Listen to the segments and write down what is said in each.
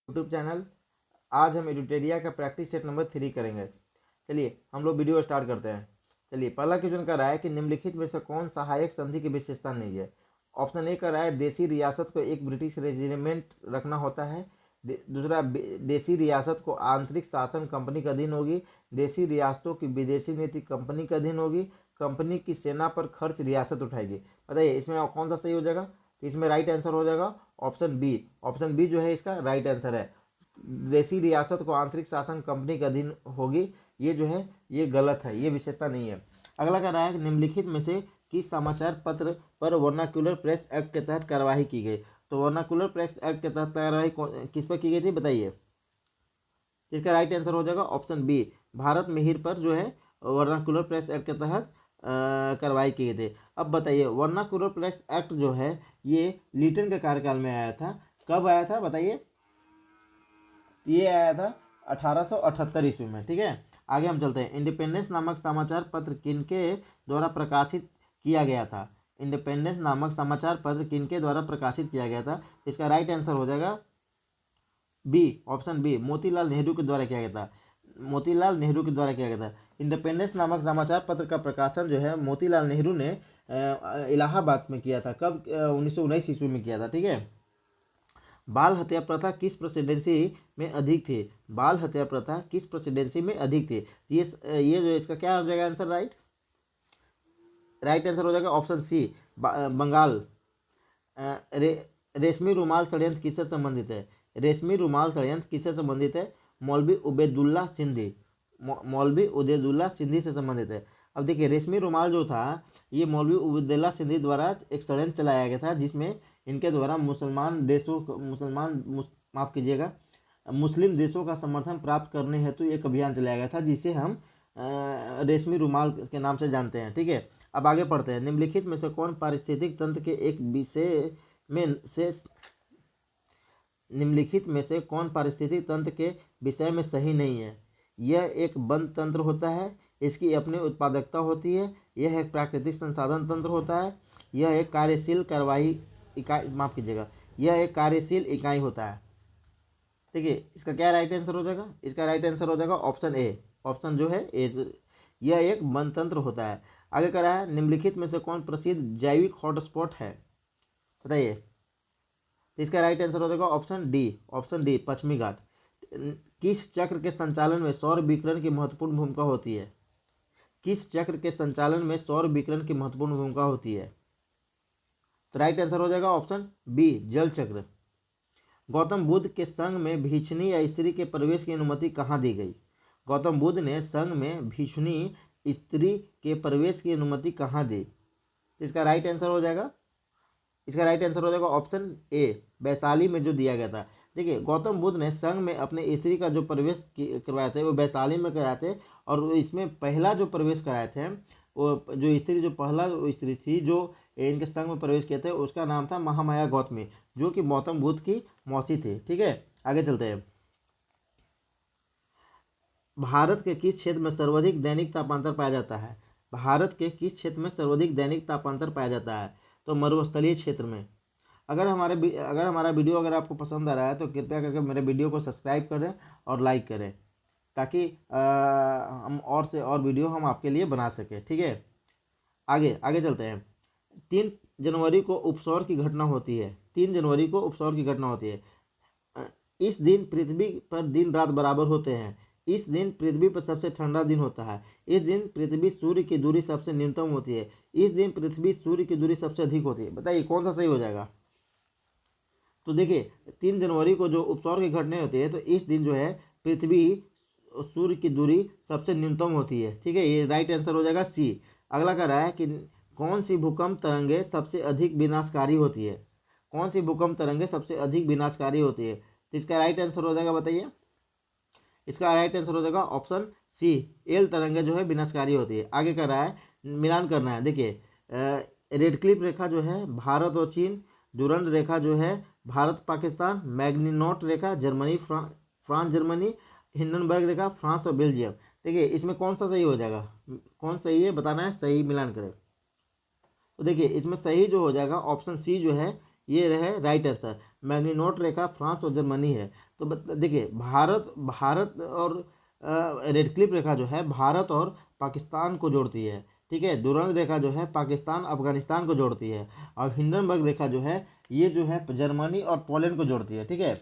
YouTube channel. आज हम एडुटेरिया का प्रैक्टिस सेट नंबर 3 करेंगे। चलिए हम लोग वीडियो स्टार्ट करते हैं। चलिए पहला क्वेश्चन कर रहा है कि निम्नलिखित में से कौन सहायक संधि की विशेषता नहीं है। ऑप्शन ए कर रहा है देसी रियासत को एक ब्रिटिश रेजिमेंट रखना होता है। दूसरा, देसी रियासत को आंतरिक शासन कंपनी के अधीन होगी। देसी रियासतों की विदेशी नीति कंपनी के अधीन होगी। कंपनी की सेना पर खर्च रियासत उठाएगी। बताइए इसमें कौन सा सही हो जाएगा। तो इसमें राइट आंसर हो जाएगा ऑप्शन बी। ऑप्शन बी जो है इसका राइट आंसर है। देसी रियासत को आंतरिक शासन कंपनी के अधीन होगी, ये जो है ये गलत है, ये विशेषता नहीं है। अगला कह रहा है निम्नलिखित में से किस समाचार पत्र पर वर्नाक्युलर प्रेस एक्ट के तहत कार्रवाई की गई। तो वर्नाक्युलर प्रेस एक्ट के तहत कार्रवाई किस पर की गई थी बताइए। इसका राइट आंसर हो जाएगा ऑप्शन बी, भारत मिहिर पर जो है वर्नाक्युलर प्रेस एक्ट के तहत कार्रवाई किए थे। अब बताइए वर्नाक्युलर प्रेस एक्ट जो है ये लिटन के कार्यकाल में आया था। कब आया था बताइए। ये आया था 1878 ईस्वी में। ठीक है, आगे हम चलते हैं। इंडिपेंडेंस नामक समाचार पत्र किनके द्वारा प्रकाशित किया गया था। इंडिपेंडेंस नामक समाचार पत्र किनके द्वारा प्रकाशित किया गया था। इसका राइट आंसर हो जाएगा B, option B, Motilal Nehru के द्वारा किया गया था। मोतीलाल नेहरू के द्वारा किया गया था। इंडिपेंडेंस नामक समाचार पत्र का प्रकाशन जो है मोतीलाल नेहरू ने इलाहाबाद में किया था। कब, 1919 ईस्वी में किया था। ठीक है। बाल हत्या प्रथा किस प्रेसिडेंसी में अधिक थी। बाल हत्या प्रथा किस प्रेसिडेंसी में अधिक थी। ये जो इसका क्या हो जाएगा आंसर। राइट आंसर हो जाएगा ऑप्शन सी, बंगाल। रेशमी रुमाल षड्यंत्र किससे संबंधित है। रेशमी रुमाल षड्यंत्र किससे संबंधित है। मौलवी उबैदुल्ला सिंधी। मौलवी उबैदुल्ला सिंधी से संबंधित है। अब देखिए रेशमी रुमाल जो था ये मौलवी उबैदुल्ला सिंधी द्वारा एक षड्यंत्र चलाया गया था, जिसमें इनके द्वारा माफ कीजिएगा, मुस्लिम देशों का समर्थन प्राप्त करने हेतु एक अभियान चलाया गया था, जिसे हम रेशमी रुमाल के नाम से जानते हैं। ठीक है, अब आगे पढ़ते हैं। निम्नलिखित में से कौन पारिस्थितिक तंत्र के एक विषय में से निम्नलिखित में से कौन पारिस्थितिक तंत्र के विषय में सही नहीं है। यह एक बंद तंत्र होता है, इसकी अपनी उत्पादकता होती है। यह एक प्राकृतिक संसाधन तंत्र होता है। यह एक कार्यशील कार्रवाई इकाई, माफ कीजिएगा, यह एक कार्यशील इकाई होता है। ठीक है, इसका क्या राइट आंसर हो जाएगा। इसका राइट आंसर हो जाएगा ऑप्शन ए। ऑप्शन जो है ए, यह एक बंद तंत्र होता है। आगे कह रहा है निम्नलिखित में से कौन प्रसिद्ध जैविक हॉटस्पॉट है बताइए। तो इसका राइट आंसर हो जाएगा ऑप्शन डी। ऑप्शन डी, पश्चिमी घाट। किस चक्र के संचालन में सौर विकिरण की महत्वपूर्ण भूमिका होती है। किस चक्र के संचालन में सौर विकिरण की महत्वपूर्ण भूमिका होती है। तो राइट आंसर हो जाएगा ऑप्शन बी, जल चक्र। गौतम बुद्ध के संघ में भिक्षुणी या स्त्री के प्रवेश की अनुमति कहाँ दी गई। गौतम बुद्ध ने संघ में भिक्षुणी स्त्री के प्रवेश की अनुमति कहाँ दी। इसका राइट आंसर हो जाएगा, इसका राइट आंसर हो जाएगा ऑप्शन ए, वैशाली में जो दिया गया था। देखिए गौतम बुद्ध ने संघ में अपने स्त्री का जो प्रवेश करवाए थे वो वैशाली में कराए थे, और इसमें पहला जो प्रवेश कराए थे वो जो स्त्री, जो पहला स्त्री थी जो इनके संघ में प्रवेश किए थे, उसका नाम था महामाया गौतमी, जो कि गौतम बुद्ध की मौसी थी। ठीक है, आगे चलते हैं। भारत के किस क्षेत्र में सर्वाधिक दैनिक तापांतर पाया जाता है। भारत के किस क्षेत्र में सर्वाधिक दैनिक तापांतर पाया जाता है। तो मरुस्थलीय क्षेत्र में। अगर हमारा वीडियो अगर आपको पसंद आ रहा है तो कृपया करके मेरे वीडियो को सब्सक्राइब करें और लाइक करें, ताकि हम और से और वीडियो हम आपके लिए बना सकें। ठीक है, आगे आगे चलते हैं। 3 जनवरी को उपसौर की घटना होती है। 3 जनवरी को उपसौर की घटना होती है। इस दिन पृथ्वी पर दिन रात बराबर होते हैं। इस दिन पृथ्वी पर सबसे ठंडा दिन होता है। इस दिन पृथ्वी सूर्य की दूरी सबसे न्यूनतम होती है। इस दिन पृथ्वी सूर्य की दूरी सबसे अधिक होती है। बताइए कौन सा सही हो जाएगा। तो देखिए 3 जनवरी को जो उपसौर की घटना होती है, तो इस दिन जो है पृथ्वी सूर्य की दूरी सबसे न्यूनतम होती है। ठीक है, ये राइट आंसर हो जाएगा सी। अगला कह रहा है कि कौन सी भूकंप तरंगे सबसे अधिक विनाशकारी होती है। कौन सी भूकंप तरंगे सबसे अधिक विनाशकारी होती है। तो इसका राइट आंसर हो जाएगा बताइए। इसका राइट आंसर हो जाएगा ऑप्शन सी, एल तरंगे जो है विनाशकारी होती है। आगे कर रहा है मिलान करना है। देखिए रेड क्लिफ रेखा जो है भारत और चीन, डुरंड रेखा जो है भारत पाकिस्तान, मैग्नीनोट रेखा जर्मनी फ्रांस जर्मनी, हिंडनबर्ग रेखा फ्रांस और बेल्जियम। देखिए इसमें कौन सा सही हो जाएगा, कौन सही है बताना है, सही मिलान करें। तो देखिए इसमें सही जो हो जाएगा ऑप्शन सी जो है ये रहे राइट आंसर। मैग्नीनोट रेखा फ्रांस और जर्मनी है। तो देखिए भारत और रेड क्लिफ रेखा जो है भारत और पाकिस्तान को जोड़ती है, ठीक है। डुरंड रेखा जो है पाकिस्तान अफगानिस्तान को जोड़ती है, और हिंडनबर्ग रेखा जो है ये जो है जर्मनी और पोलैंड को जोड़ती है, ठीक है।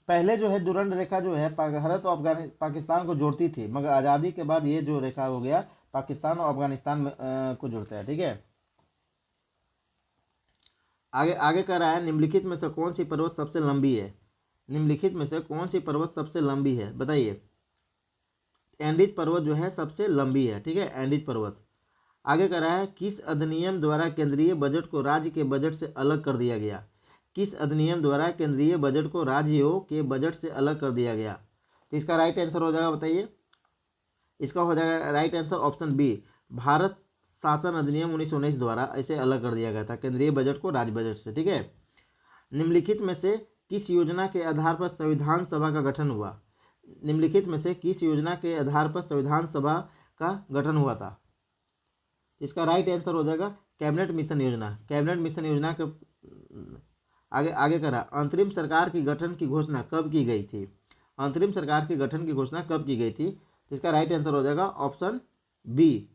पहले जो है डुरंड रेखा जो है भारत और पाकिस्तान को जोड़ती थी, मगर आज़ादी के बाद ये जो रेखा हो गया पाकिस्तान और अफगानिस्तान में को जोड़ता है, ठीक है। आगे आगे कह रहा है निम्नलिखित में से कौन सी पर्वत सबसे लंबी है। निम्नलिखित में से कौन सी पर्वत सबसे लंबी है बताइए। एंडीज पर्वत जो है सबसे लंबी है, ठीक है, एंडीज पर्वत। आगे कह रहा है किस अधिनियम द्वारा केंद्रीय बजट को राज्य के बजट से अलग कर दिया गया। किस अधिनियम द्वारा केंद्रीय बजट को राज्यों के बजट से अलग कर दिया गया। तो इसका राइट आंसर हो जाएगा बताइए। इसका हो जाएगा right answer option B, Bharat शासन अधिनियम 1919 द्वारा ऐसे अलग कर दिया गया था केंद्रीय बजट को राज्य बजट से, ठीक है। निम्नलिखित में से किस योजना के आधार पर संविधान सभा का गठन हुआ। निम्नलिखित में से किस योजना के आधार पर संविधान सभा का गठन हुआ था। इसका राइट आंसर हो जाएगा कैबिनेट मिशन योजना। कैबिनेट मिशन योजना के आगे आगे करा अंतरिम सरकार की गठन की घोषणा कब की गई थी। अंतरिम सरकार के गठन की घोषणा कब की गई थी। तो इसका राइट आंसर हो जाएगा ऑप्शन बी।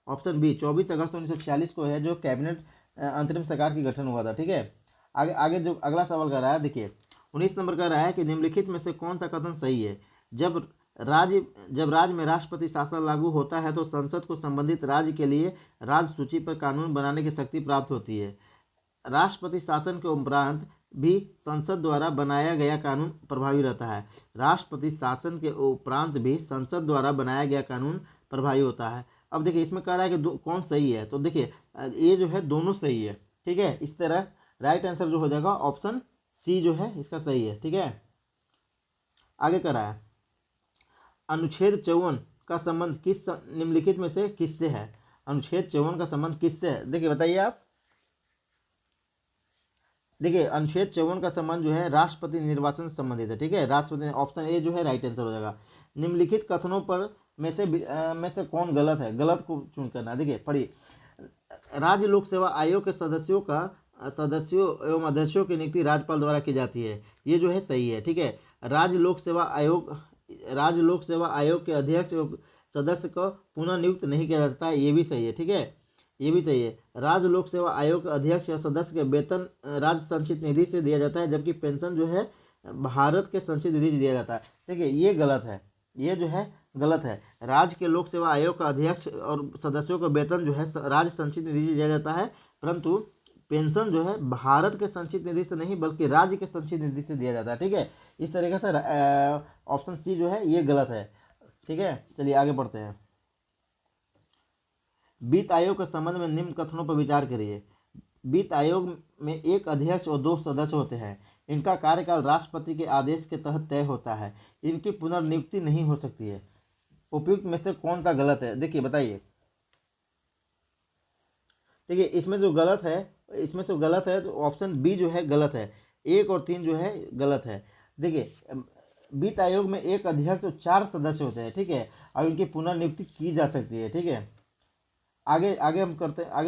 ऑप्शन बी 24 अगस्त 1946 को है जो कैबिनेट अंतरिम सरकार की गठन हुआ था, ठीक है। आगे आगे जो अगला सवाल कर रहा है देखिए 19 नंबर का रहा है कि निम्नलिखित में से कौन सा कथन सही है। जब राज्य में राष्ट्रपति शासन लागू होता है तो संसद को संबंधित राज्य के लिए राज्य सूची पर कानून बनाने की शक्ति प्राप्त होती है। राष्ट्रपति शासन के उपरांत भी संसद द्वारा बनाया गया कानून प्रभावी रहता है। राष्ट्रपति शासन के उपरांत भी संसद द्वारा बनाया गया कानून प्रभावी होता है। अब देखिए इसमें कह रहा है कि कौन सही है, तो देखिए ये जो है दोनों सही है, ठीक है। इस तरह राइट आंसर जो हो जाएगा ऑप्शन सी जो है इसका सही है, ठीक है। आगे कह रहा है अनुच्छेद 54 का संबंध किस निम्नलिखित में से किससे है। अनुच्छेद 54 का संबंध किससे है देखिए बताइए आप। देखिए अनुच्छेद 54 का संबंध जो है राष्ट्रपति निर्वाचन से संबंधित है, ठीक है। राष्ट्रपति ऑप्शन ए जो है राइट आंसर हो जाएगा। निम्नलिखित कथनों पर में से कौन गलत है, गलत को चुन करना। देखिए पढ़िए राज्य लोक सेवा आयोग के सदस्यों एवं अध्यक्षों की नियुक्ति राज्यपाल द्वारा की जाती है, ये जो है सही है, ठीक है। राज्य लोक सेवा आयोग के अध्यक्ष एवं सदस्य को पुनः नियुक्त नहीं किया जाता है, ये भी सही है, ठीक है, ये भी सही है। राज्य लोक सेवा आयोग के अध्यक्ष या सदस्य के वेतन राज्य संचित निधि से दिया जाता है, जबकि पेंशन जो है भारत के संचित निधि से दिया जाता है। देखिए ये गलत है, ये जो है गलत है। राज्य के लोक सेवा आयोग का अध्यक्ष और सदस्यों का वेतन जो है राज्य संचित निधि से दिया जाता है, परंतु पेंशन जो है भारत के संचित निधि से नहीं बल्कि राज्य के संचित निधि से दिया जाता है, ठीक है। इस तरीके से ऑप्शन सी जो है ये गलत है, ठीक है। चलिए आगे बढ़ते हैं। वित्त आयोग के संबंध में निम्न कथनों पर विचार करिए। वित्त आयोग में एक अध्यक्ष और 2 सदस्य होते हैं। इनका कार्यकाल राष्ट्रपति के आदेश के तहत तय होता है। इनकी पुनर्नियुक्ति नहीं हो सकती है। उपयुक्त में से कौन सा गलत है देखिए बताइए। देखिए इसमें जो गलत है तो ऑप्शन बी जो है गलत है। 1 और 3 जो है गलत है। देखिए वित्त आयोग में एक अध्यक्ष और 4 सदस्य होते हैं, ठीक है, और इनकी पुनर्नियुक्ति की जा सकती है, ठीक है। आगे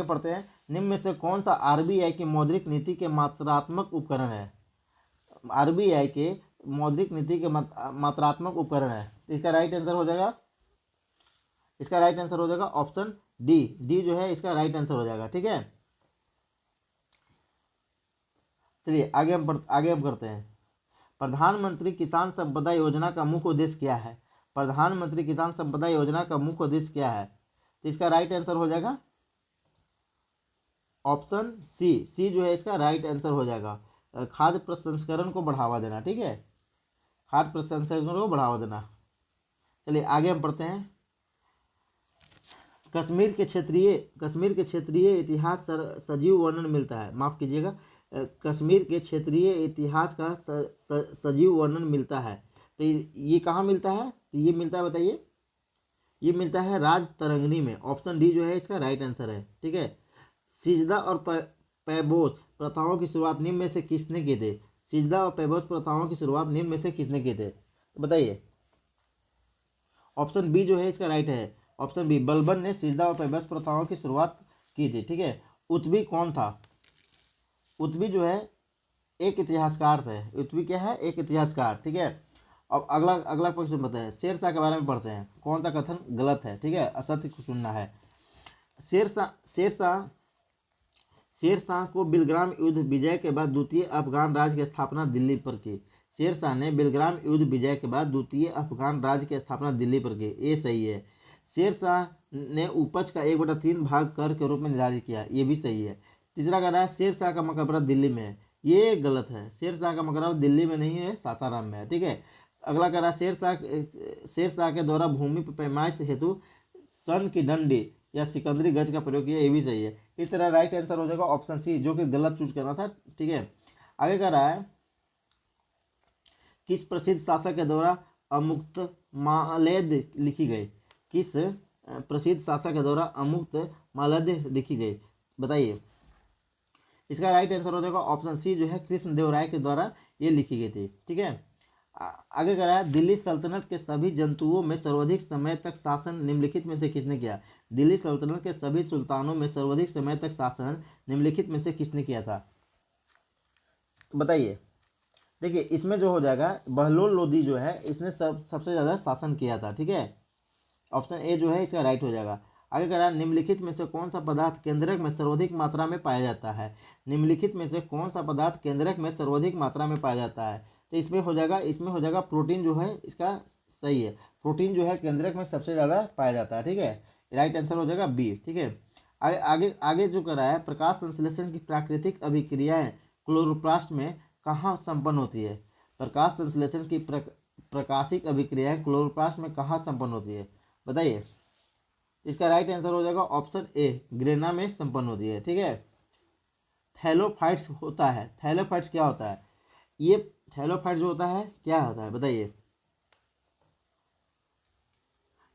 पढ़ते हैं। निम्न में से कौन सा आरबीआई की मौद्रिक नीति के मात्रात्मक उपकरण है। आरबीआई के मौद्रिक नीति के मात्रात्मक उपकरण है। तो इसका राइट आंसर हो जाएगा ऑप्शन डी जो है इसका राइट आंसर हो जाएगा, ठीक है। चलिए आगे हम करते हैं। प्रधानमंत्री किसान संपदा योजना का मुख्य उद्देश्य क्या है। प्रधानमंत्री किसान संपदा योजना का मुख्य उद्देश्य क्या है। तो इसका राइट आंसर हो जाएगा ऑप्शन सी जो है इसका राइट आंसर हो जाएगा। खाद्य प्रसंस्करण को बढ़ावा देना, ठीक है, खाद्य प्रसंस्करण को बढ़ावा देना। चलिए आगे हम पढ़ते हैं। कश्मीर के क्षेत्रीय इतिहास सजीव वर्णन मिलता है। माफ कीजिएगा, कश्मीर के क्षेत्रीय इतिहास का सजीव वर्णन मिलता है। तो ये कहाँ मिलता है, तो ये मिलता है बताइए। ये मिलता है राज तरंगिणी में। ऑप्शन डी जो है इसका राइट आंसर है, ठीक है। सिजदा और पैबोस प्रथाओं की शुरुआत निम्न में से किसने की थी। सिजदा और पैबोस प्रथाओं की शुरुआत निम्न में से किसने की थे, तो बताइए। ऑप्शन बी जो है इसका राइट है। ऑप्शन बी बलबन ने सिजदा और पैबोस प्रथाओं की शुरुआत की थी, ठीक है। उत्बी कौन था। उत्बी जो है एक इतिहासकार थे। युद्धवी क्या है? एक इतिहासकार। ठीक है। अब अगला अगला क्वेश्चन बताए, शेरशाह के बारे में पढ़ते हैं। कौन सा कथन गलत है? ठीक है, असत्य को चुनना है। शेरशाह शेरशाह शेरशाह को बिलग्राम युद्ध विजय के बाद द्वितीय अफगान राज्य की स्थापना दिल्ली पर की। शेरशाह ने बिलग्राम युद्ध विजय के बाद द्वितीय अफगान राज्य की स्थापना दिल्ली पर की। ये सही है। शेरशाह ने उपज का 1/3 भाग कर के रूप में निर्धारित किया। ये भी सही है। तीसरा कह रहा है शेरशाह का मकबरा दिल्ली में है। ये गलत है। शेरशाह का मकबरा दिल्ली में नहीं है, सासाराम में है। ठीक है। अगला कह रहा है शेरशाह के द्वारा भूमि पर पैमाइश हेतु सन की डंडी या सिकंदरी गज का प्रयोग किया। ये भी सही है। इस तरह राइट आंसर हो जाएगा ऑप्शन सी, जो कि गलत चूज करना था। ठीक है। आगे कह रहा है किस प्रसिद्ध शासक के द्वारा अमुक्त मालेद लिखी गई? किस प्रसिद्ध शासक के द्वारा अमुक्त मालेद लिखी गई? बताइए। इसका राइट आंसर हो जाएगा ऑप्शन सी, जो है कृष्णदेवराय के द्वारा ये लिखी गई थी। ठीक है। आगे कह रहा है दिल्ली सल्तनत के सभी जंतुओं में सर्वाधिक समय तक शासन निम्नलिखित में से किसने किया? दिल्ली सल्तनत के सभी सुल्तानों में सर्वाधिक समय तक शासन निम्नलिखित में से किसने किया था? बताइए। देखिए, इसमें जो हो जाएगा बहलोल लोदी जो है, इसने सबसे ज़्यादा शासन किया था। ठीक है। ऑप्शन ए जो है इसका राइट हो जाएगा। आगे कह रहा है निम्नलिखित में से कौन सा पदार्थ केंद्रक में सर्वाधिक मात्रा में पाया जाता है? निम्नलिखित में से कौन सा पदार्थ केंद्रक में सर्वाधिक मात्रा में पाया जाता है? तो इसमें हो जाएगा प्रोटीन जो है इसका सही है। प्रोटीन जो है केंद्रक में सबसे ज़्यादा पाया जाता है। ठीक है। राइट आंसर हो जाएगा बी। ठीक है। आगे आगे आगे जो कर रहा है प्रकाश संश्लेषण की प्राकृतिक अभिक्रियाएं क्लोरोप्लास्ट में कहाँ संपन्न होती है? प्रकाश संश्लेषण की प्रकाशिक अभिक्रियाएं क्लोरोप्लास्ट में कहाँ संपन्न होती है? बताइए। इसका राइट आंसर हो जाएगा ऑप्शन ए, ग्रेना में संपन्न होती है। ठीक है। थैलोफाइट्स होता है। थैलोफाइट्स क्या होता है? ये थैलोफाइट जो होता है क्या होता है? बताइए।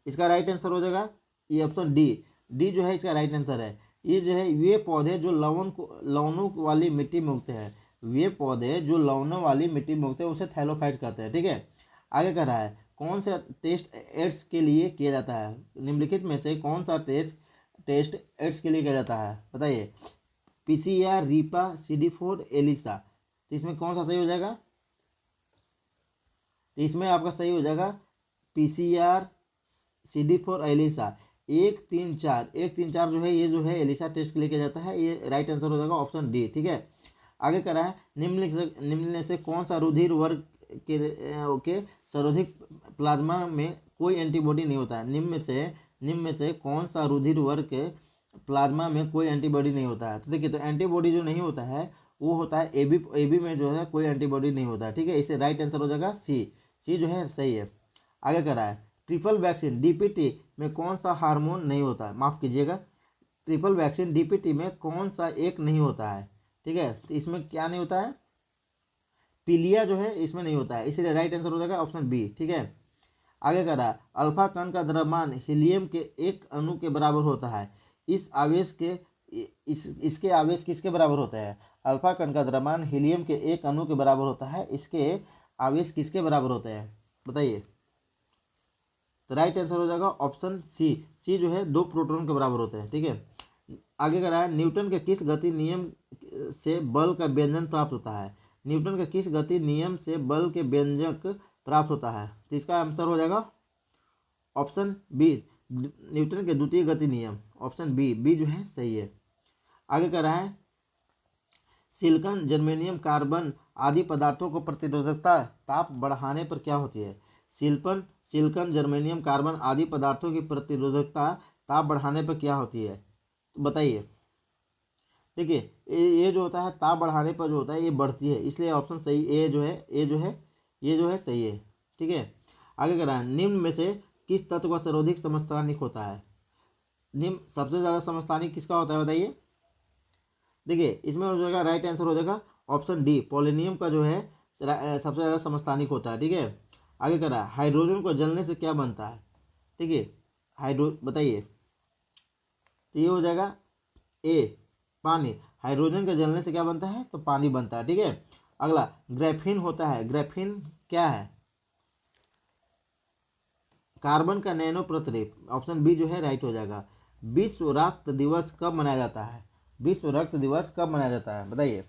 इसका राइट आंसर हो जाएगा ये ऑप्शन डी। डी जो है इसका राइट आंसर है। ये जो है वे पौधे जो लवणों वाली मिट्टी में उगते हैं, वे पौधे जो लवणों वाली मिट्टी में उगते हैं उसे थैलोफाइट कहते हैं। ठीक है। आगे कह रहा है कौन सा टेस्ट एड्स के लिए किया जाता है? निम्नलिखित में से कौन सा टेस्ट एड्स के लिए किया जाता है? बताइए। PCR, RIPA, CD4, ELISA. तो इसमें कौन सा सही हो जाएगा? तो इसमें आपका सही हो जाएगा PCR, CD4, एलिसा। 1, 3, 4 1, 3, 4 जो है ये जो है एलिसा टेस्ट के लिए किया जाता है। ये राइट आंसर हो जाएगा ऑप्शन डी। ठीक है। आगे कह रहा है निम्न में से कौन सा रुधिर वर्ग के सर्वाधिक प्लाज्मा में कोई एंटीबॉडी नहीं होता है? निम्न में से कौन सा रुधिर वर्ग के प्लाज्मा में कोई एंटीबॉडी नहीं होता है? तो देखिए, तो एंटीबॉडी जो नहीं होता है वो होता है AB में जो है कोई एंटीबॉडी नहीं होता है। ठीक है। इसे राइट आंसर हो जाएगा सी जो है सही है। आगे कर रहा है ट्रिपल वैक्सीन DPT में कौन सा हार्मोन नहीं होता है? माफ़ कीजिएगा, ट्रिपल वैक्सीन DPT में कौन सा एक नहीं होता है? ठीक है। तो इसमें क्या नहीं होता है? पीलिया जो है इसमें नहीं होता है, इसलिए राइट आंसर हो जाएगा ऑप्शन बी। ठीक है। आगे कह रहा है अल्फा कण का द्रव्यमान हीलियम के एक अणु के बराबर होता है। इसके आवेश किसके बराबर होते हैं? अल्फा कण का द्रव्यमान हीलियम के एक अणु के बराबर होता है। इसके आवेश किसके बराबर होते हैं? बताइए। तो राइट आंसर हो जाएगा ऑप्शन सी जो है 2 प्रोटॉन के बराबर होते हैं। ठीक है। आगे कह रहा है न्यूटन के किस गति नियम से बल का व्यंजन प्राप्त होता है? न्यूटन के किस गति नियम से बल के व्यंजक प्राप्त होता है? तो इसका आंसर हो जाएगा ऑप्शन बी, न्यूटन के द्वितीय गति नियम। ऑप्शन बी जो है सही है। आगे कह रहा है सिलिकॉन, जर्मेनियम, कार्बन आदि पदार्थों को प्रतिरोधकता ताप बढ़ाने पर क्या होती है? सिलिकॉन, जर्मेनियम, कार्बन आदि पदार्थों की प्रतिरोधकता ताप बढ़ाने पर क्या होती है? तो बताइए। देखिए, ये जो होता है ताप बढ़ाने पर जो होता है ये बढ़ती है, इसलिए ऑप्शन सही ये जो है सही है। ठीक है। आगे कह रहा है निम्न में से किस तत्व का सर्वाधिक समस्थानिक होता है? निम्न सबसे ज़्यादा समस्थानिक किसका होता है? बताइए। देखिए, इसमें हो जाएगा राइट आंसर हो जाएगा ऑप्शन डी, पोलोनियम का जो है सबसे ज़्यादा समस्थानिक होता है। ठीक है। आगे कह रहा है हाइड्रोजन को जलने से क्या बनता है? ठीक है। बताइए। तो ये हो जाएगा ए, पानी। हाइड्रोजन के जलने से क्या बनता है? तो पानी बनता है। ठीक है। अगला ग्रेफीन होता है। ग्रेफीन क्या है? कार्बन का नैनो प्रतिरूप। ऑप्शन बी जो है राइट हो जाएगा। विश्व रक्त दिवस कब मनाया जाता है? विश्व रक्त दिवस कब मनाया जाता है? बताइए।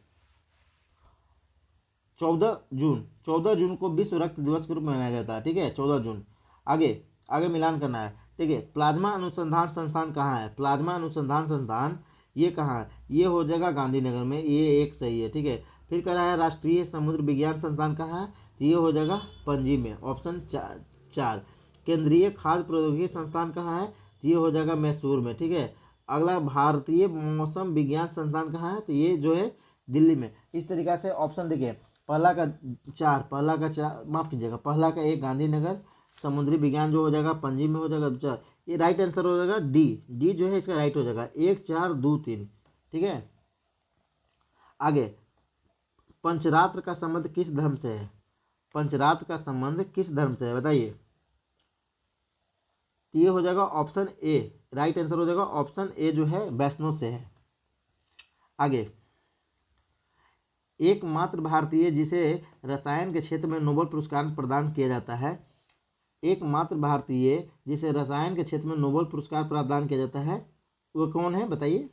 14 जून, 14 जून को विश्व रक्त दिवस के रूप में मनाया जाता है। ठीक है, 14 जून। आगे आगे मिलान करना है। ठीक है, प्लाज्मा अनुसंधान संस्थान कहाँ है? प्लाज्मा अनुसंधान संस्थान ये कहाँ है? ये हो जाएगा गांधीनगर में, ये एक सही है। ठीक है, फिर कह रहा है राष्ट्रीय समुद्र विज्ञान संस्थान कहाँ है? तो ये हो जाएगा पणजी में, ऑप्शन 4। केंद्रीय खाद्य प्रौद्योगिकी संस्थान कहाँ है? तो ये हो जाएगा मैसूर में। ठीक है, अगला भारतीय मौसम विज्ञान संस्थान कहाँ है? तो ये जो है दिल्ली में। इस तरीक़ा से ऑप्शन देखिए, पहला का 4, माफ कीजिएगा, पहला का 1 गांधीनगर, समुद्री विज्ञान जो हो जाएगा पणजी में हो जाएगा 4। ये राइट आंसर हो जाएगा डी जो है इसका राइट हो जाएगा, 1 4 2 3। ठीक है, आगे पंचरात्र का संबंध किस धर्म से है? पंचरात्र का संबंध किस धर्म से है बताइए? तो ये हो जाएगा ऑप्शन ए, राइट आंसर हो जाएगा ऑप्शन ए जो है वैष्णव से है। आगे एकमात्र भारतीय जिसे रसायन के क्षेत्र में नोबेल पुरस्कार प्रदान किया जाता है, एकमात्र भारतीय जिसे रसायन के क्षेत्र में नोबेल पुरस्कार प्रदान किया जाता है वो कौन है बताइए?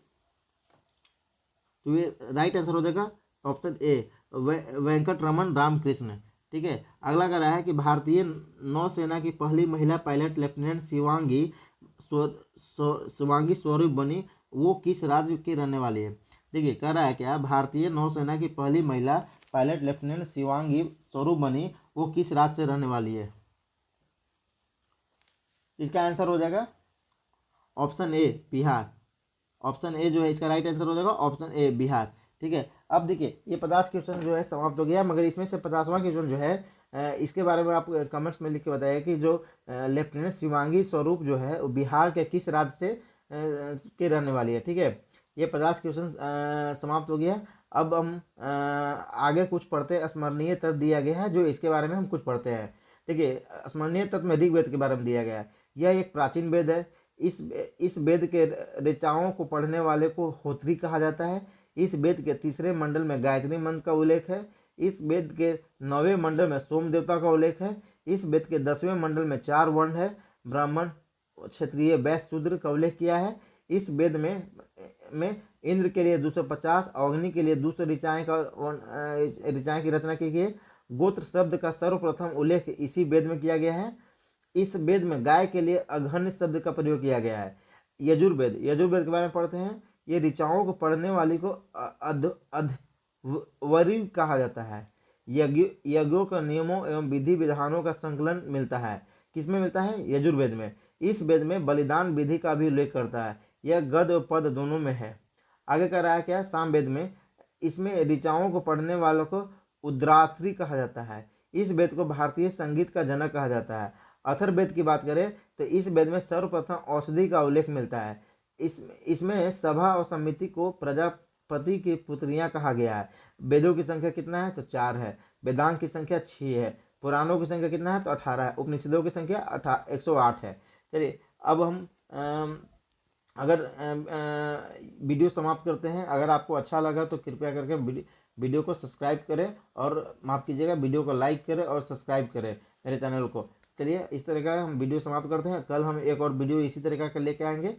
तो ये राइट आंसर हो जाएगा ऑप्शन ए, वेंकटरमन रामकृष्ण। ठीक है, अगला कह रहा है कि भारतीय नौसेना की पहली महिला पायलट लेफ्टिनेंट शिवांगी स्वरूप बनी, वो किस राज्य की रहने वाली है? देखिए कह रहा है क्या, भारतीय नौसेना की पहली महिला पायलट लेफ्टिनेंट शिवांगी स्वरूप बनी, वो किस राज्य से रहने वाली है? इसका आंसर हो जाएगा option A Bihar. Option A जो है इसका राइट आंसर हो जाएगा ऑप्शन ए बिहार। ठीक है, अब देखिए ये 50 क्वेश्चन जो है समाप्त हो गया, मगर इसमें से 50वां क्वेश्चन जो है इसके बारे में आप कमेंट्स में लिख के बताइए कि जो लेफ्टिनेंट शिवांगी स्वरूप जो है वो बिहार के किस राज्य से के रहने वाली है। ठीक है, ये 50 क्वेश्चन समाप्त हो गया। अब हम आगे कुछ पढ़ते हैं, स्मरणीय तत्व दिया गया है जो इसके बारे में हम कुछ पढ़ते हैं। देखिए स्मरणीय तत्व में ऋग्वेद के बारे में दिया गया है। यह एक प्राचीन वेद है। इस वेद के ऋचाओं को पढ़ने वाले को होत्री कहा जाता है। इस वेद के 3रे मंडल में गायत्री मंत्र का उल्लेख है। इस वेद के 9वें मंडल में सोम देवता का उल्लेख है। इस वेद के 10वें मंडल में 4 वर्ण है, ब्राह्मण, क्षत्रिय, वैश्य, शूद्र का उल्लेख किया है। इस वेद में इंद्र के लिए 250 और अग्नि के लिए 200 ऋचाएँ की रचना की गई है। गोत्र शब्द का सर्वप्रथम उल्लेख इसी वेद में किया गया है। इस वेद में गाय के लिए अघन्य शब्द का प्रयोग किया गया है। यजुर्वेद के बारे में पढ़ते हैं। ये ऋचाओं को पढ़ने वाली को अध्वरी कहा जाता है। यज्ञों के नियमों एवं विधि विधानों का संकलन मिलता है। किसमें मिलता है? यजुर्वेद में। इस वेद में बलिदान विधि का भी उल्लेख करता है। यह गद और पद दोनों में है। आगे कह रहा है क्या? सामवेद में। इसमें ऋचाओं को पढ़ने वालों को उद्रात्री कहा जाता है। इस वेद को भारतीय संगीत का जनक कहा जाता है। अथर्ववेद की बात करें तो इस वेद में सर्वप्रथम औषधि का उल्लेख मिलता है। इसमें सभा और समिति को प्रजापति की पुत्रियां कहा गया है। वेदों की संख्या कितना है? तो 4 है। वेदांग की संख्या 6 है। पुराणों की संख्या कितना है? तो 18 है। उपनिषदों की संख्या 108 है। चलिए अब हम अगर वीडियो समाप्त करते हैं। अगर आपको अच्छा लगा तो कृपया करके वीडियो को सब्सक्राइब करें और माफ़ कीजिएगा वीडियो को लाइक करें और सब्सक्राइब करें मेरे चैनल को। चलिए इस तरह का हम वीडियो समाप्त करते हैं। कल हम एक और वीडियो इसी तरह का लेके आएंगे।